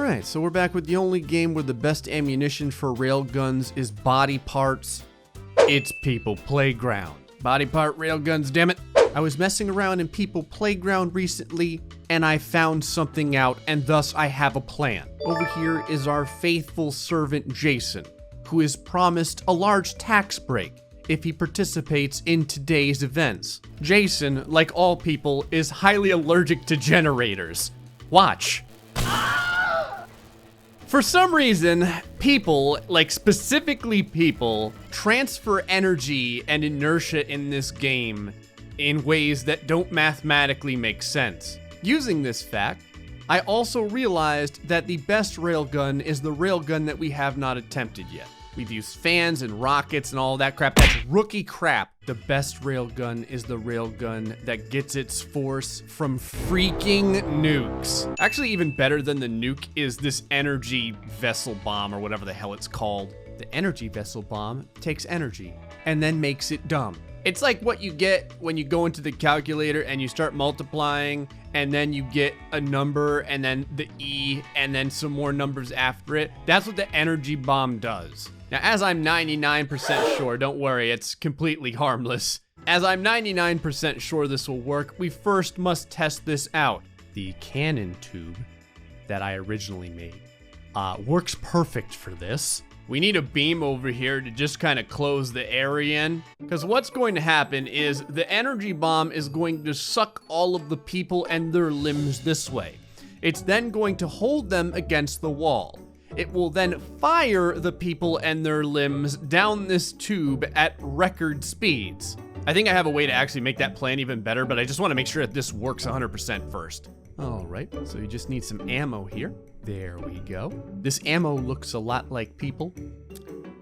Alright, so we're back with the only game where the best ammunition for railguns is body parts. It's People Playground. Body part railguns, damn it. I was messing around in People Playground recently, and I found something out, and thus I have a plan. Over here is our faithful servant Jason, who is promised a large tax break if he participates in today's events. Jason, like all people, is highly allergic to generators. Watch. For some reason, people, like specifically people, transfer energy and inertia in this game in ways that don't mathematically make sense. Using this fact, I also realized that the best railgun is the railgun that we have not attempted yet. We've used fans and rockets and all that crap. That's rookie crap. The best railgun is the railgun that gets its force from freaking nukes. Actually, even better than the nuke is this energy vessel bomb, or whatever the hell it's called. The energy vessel bomb takes energy and then makes it dumb. It's like what you get when you go into the calculator and you start multiplying, and then you get a number and then the E and then some more numbers after it. That's what the energy bomb does. Now, as I'm 99% sure, don't worry, it's completely harmless. As I'm 99% sure this will work, we first must test this out. The cannon tube that I originally made works perfect for this. We need a beam over here to just kind of close the area in, because what's going to happen is the energy bomb is going to suck all of the people and their limbs this way. It's then going to hold them against the wall. It will then fire the people and their limbs down this tube at record speeds. I think I have a way to actually make that plan even better, but I just want to make sure that this works 100% first. All right, so you just need some ammo here. There we go. This ammo looks a lot like people,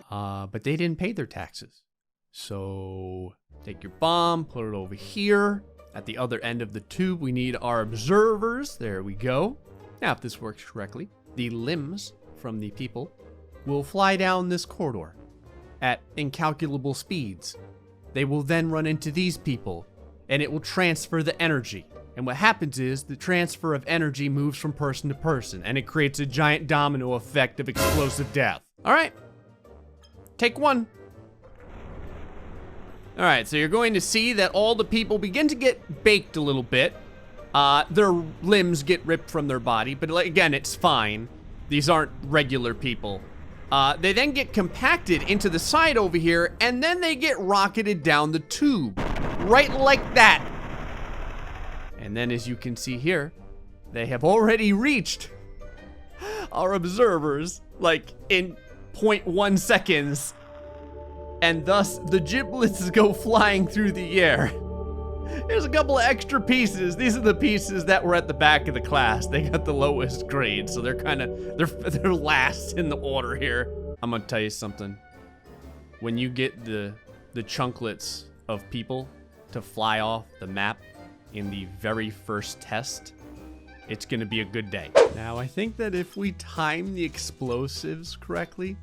but they didn't pay their taxes. So take your bomb, put it over here. At the other end of the tube, we need our observers. There we go. Now, if this works correctly, the limbs from the people will fly down this corridor at incalculable speeds. They will then run into these people, and it will transfer the energy. And what happens is the transfer of energy moves from person to person, and it creates a giant domino effect of explosive death. All right, take one. All right, so you're going to see that all the people begin to get baked a little bit. Their limbs get ripped from their body, but again, it's fine. These aren't regular people. They then get compacted into the side over here, and then they get rocketed down the tube, right like that. And then, as you can see here, they have already reached our observers, like in 0.1 seconds, and thus the giblets go flying through the air. There's a couple of extra pieces. These are the pieces that were at the back of the class. They got the lowest grade, so they're kind of, they're last in the order here. I'm gonna tell you something. When you get the chunklets of people to fly off the map in the very first test, it's gonna be a good day. Now, I think that if we time the explosives correctly,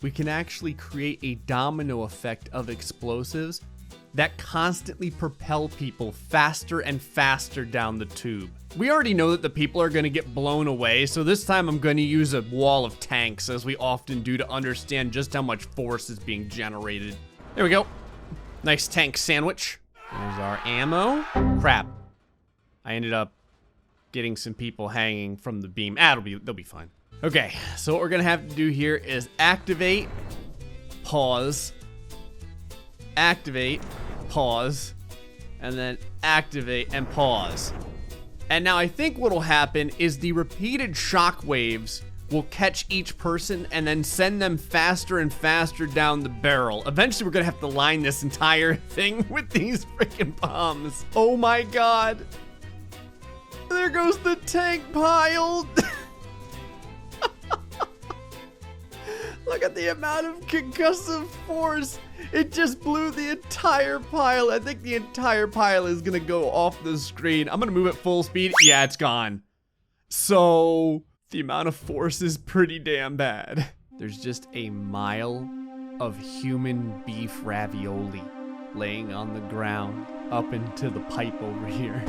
we can actually create a domino effect of explosives that constantly propel people faster and faster down the tube. We already know that the people are gonna get blown away, so this time I'm gonna use a wall of tanks, as we often do, to understand just how much force is being generated. There we go. Nice tank sandwich. There's our ammo. Crap. I ended up getting some people hanging from the beam. They'll be fine. Okay, so what we're gonna have to do here is activate, pause, activate, pause, and then activate and pause. And now I think what'll happen is the repeated shock waves will catch each person and then send them faster and faster down the barrel. Eventually, we're gonna have to line this entire thing with these freaking bombs. Oh my God. There goes the tank pile. Look at the amount of concussive force. It just blew the entire pile. I think the entire pile is gonna go off the screen. I'm gonna move at full speed. Yeah, it's gone. So the amount of force is pretty damn bad. There's just a mile of human beef ravioli laying on the ground up into the pipe over here.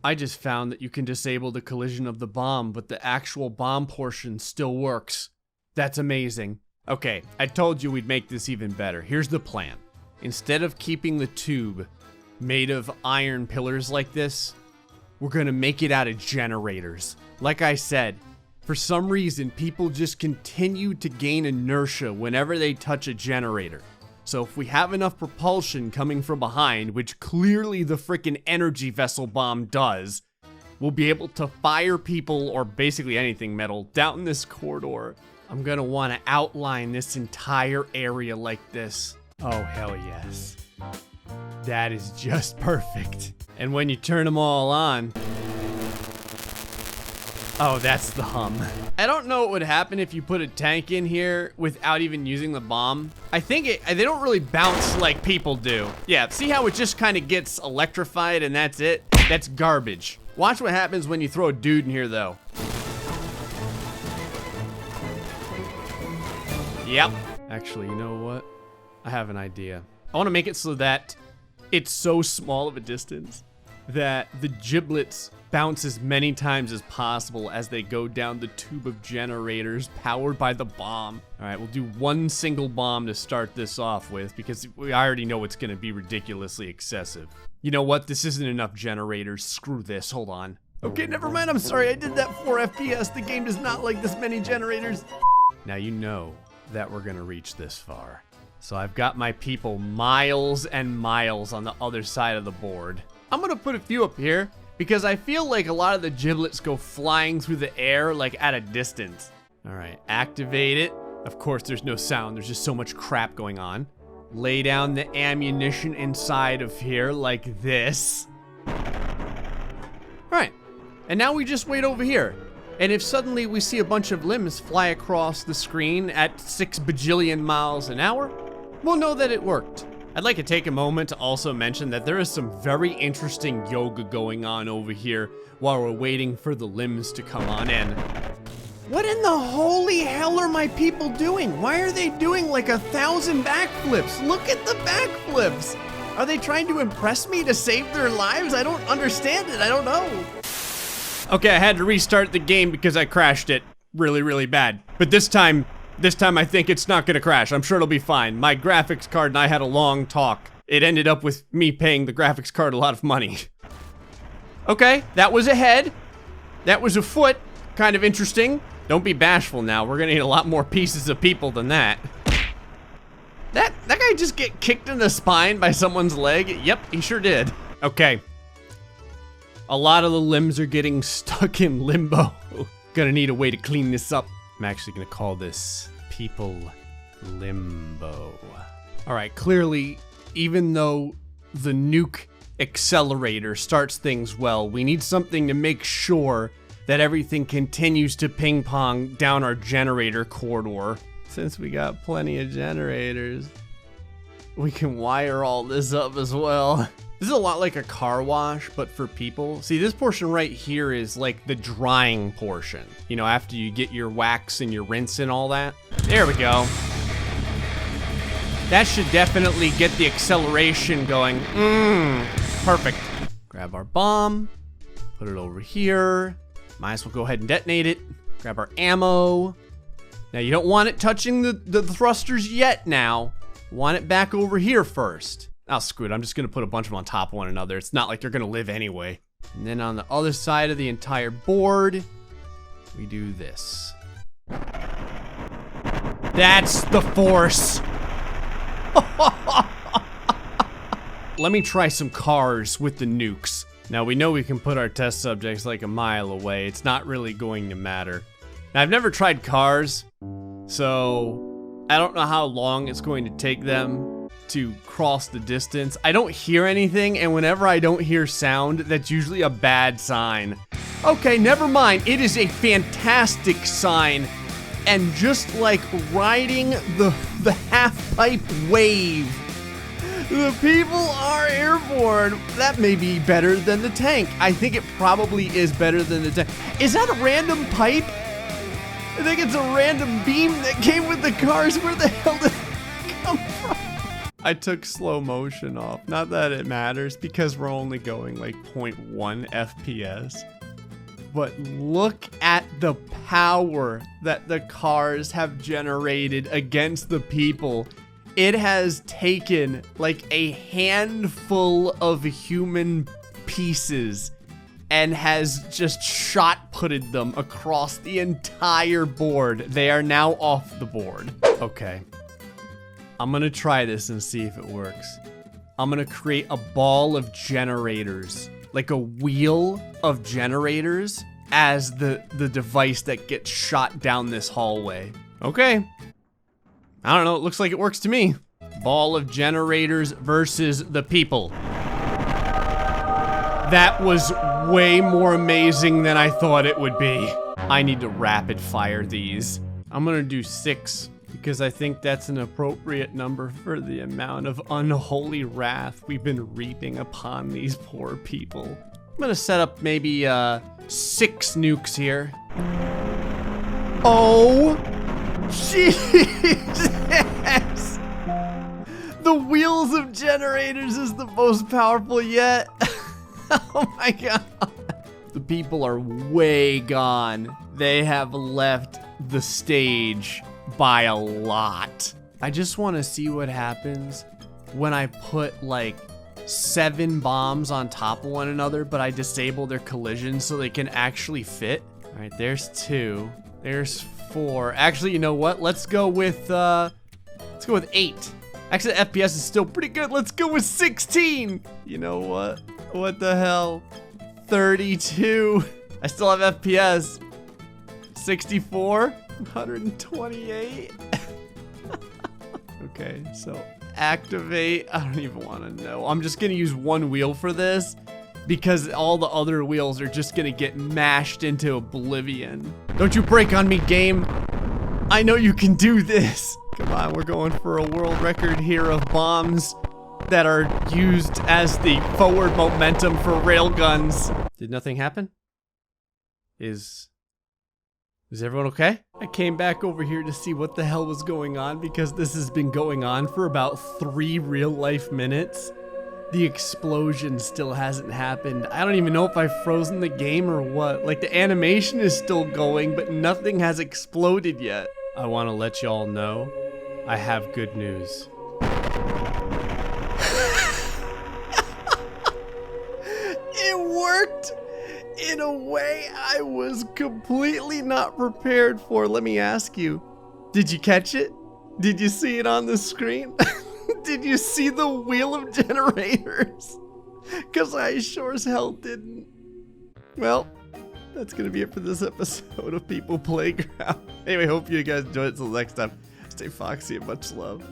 I just found that you can disable the collision of the bomb, but the actual bomb portion still works. That's amazing. Okay, I told you we'd make this even better. Here's the plan. Instead of keeping the tube made of iron pillars like this, we're gonna make it out of generators. Like I said, for some reason, people just continue to gain inertia whenever they touch a generator. So if we have enough propulsion coming from behind, which clearly the frickin' energy vessel bomb does, we'll be able to fire people, or basically anything metal, down this corridor. I'm gonna wanna outline this entire area like this. Oh, hell yes. That is just perfect. And when you turn them all on, oh, that's the hum. I don't know what would happen if you put a tank in here without even using the bomb. I think they don't really bounce like people do. Yeah, see how it just kind of gets electrified and that's it? That's garbage. Watch what happens when you throw a dude in here though. Yep. Actually, you know what? I have an idea. I want to make it so that it's so small of a distance that the giblets bounce as many times as possible as they go down the tube of generators powered by the bomb. All right, we'll do one single bomb to start this off with because we already know it's going to be ridiculously excessive. You know what? This isn't enough generators. Screw this. Hold on. Okay, never mind. I'm sorry. I did that 4 FPS. The game does not like this many generators. Now you know that we're going to reach this far. So I've got my people miles and miles on the other side of the board. I'm going to put a few up here because I feel like a lot of the giblets go flying through the air like at a distance. All right, activate it. Of course, there's no sound. There's just so much crap going on. Lay down the ammunition inside of here like this. All right, and now we just wait over here. And if suddenly we see a bunch of limbs fly across the screen at 6 bajillion miles an hour, we'll know that it worked. I'd like to take a moment to also mention that there is some very interesting yoga going on over here while we're waiting for the limbs to come on in. What in the holy hell are my people doing? Why are they doing like 1,000 backflips? Look at the backflips. Are they trying to impress me to save their lives? I don't understand it. I don't know. Okay, I had to restart the game because I crashed it really, really bad. But this time I think it's not gonna crash. I'm sure it'll be fine. My graphics card and I had a long talk. It ended up with me paying the graphics card a lot of money. Okay, that was a head. That was a foot. Kind of interesting. Don't be bashful now. We're gonna need a lot more pieces of people than that. That guy just get kicked in the spine by someone's leg? Yep, he sure did. Okay. A lot of the limbs are getting stuck in limbo. Gonna need a way to clean this up. I'm actually gonna call this People Limbo. All right, clearly, even though the nuke accelerator starts things well, we need something to make sure that everything continues to ping pong down our generator corridor. Since we got plenty of generators, we can wire all this up as well. This is a lot like a car wash, but for people. See, this portion right here is like the drying portion. You know, after you get your wax and your rinse and all that. There we go. That should definitely get the acceleration going. Perfect. Grab our bomb, put it over here. Might as well go ahead and detonate it. Grab our ammo. Now, you don't want it touching the thrusters yet now. Want it back over here first. Oh, screw it. I'm just going to put a bunch of them on top of one another. It's not like they're going to live anyway. And then on the other side of the entire board, we do this. That's the force. Let me try some cars with the nukes. Now, we know we can put our test subjects like a mile away. It's not really going to matter. Now, I've never tried cars, so I don't know how long it's going to take them to cross the distance. I don't hear anything, and whenever I don't hear sound, that's usually a bad sign. Okay, never mind. It is a fantastic sign. And just like riding the half-pipe wave, the people are airborne. That may be better than the tank. I think it probably is better than the tank. Is that a random pipe? I think it's a random beam that came with the cars. Where the hell did it come from? I took slow motion off. Not that it matters because we're only going like 0.1 FPS. But look at the power that the cars have generated against the people. It has taken like a handful of human pieces and has just shot-putted them across the entire board. They are now off the board. Okay. I'm gonna try this and see if it works. I'm gonna create a ball of generators, like a wheel of generators as the device that gets shot down this hallway. Okay. I don't know, it looks like it works to me. Ball of generators versus the people. That was way more amazing than I thought it would be. I need to rapid fire these. I'm gonna do 6 because I think that's an appropriate number for the amount of unholy wrath we've been reaping upon these poor people. I'm gonna set up maybe 6 nukes here. Oh, Jesus! The wheels of generators is the most powerful yet. Oh my god. The people are way gone. They have left the stage by a lot. I just want to see what happens when I put like 7 bombs on top of one another, but I disable their collision so they can actually fit. All right, there's 2. There's 4. Actually, you know what? Let's go with 8. Actually, the FPS is still pretty good. Let's go with 16. You know what? What the hell? 32. I still have FPS. 64. 128. Okay, so activate. I don't even want to know. I'm just going to use 1 wheel for this because all the other wheels are just going to get mashed into oblivion. Don't you break on me, game. I know you can do this. Come on, we're going for a world record here of bombs that are used as the forward momentum for railguns. Did nothing happen? Is everyone okay? I came back over here to see what the hell was going on because this has been going on for about 3 real life minutes. The explosion still hasn't happened. I don't even know if I've frozen the game or what. Like, the animation is still going, but nothing has exploded yet. I want to let y'all know I have good news. It worked in a way I was completely not prepared for. Let me ask you, did you catch it? Did you see it on the screen? Did you see the wheel of generators? Because I sure as hell didn't. Well, that's going to be it for this episode of People Playground. Anyway, hope you guys enjoyed it. Till next time, stay foxy and much love.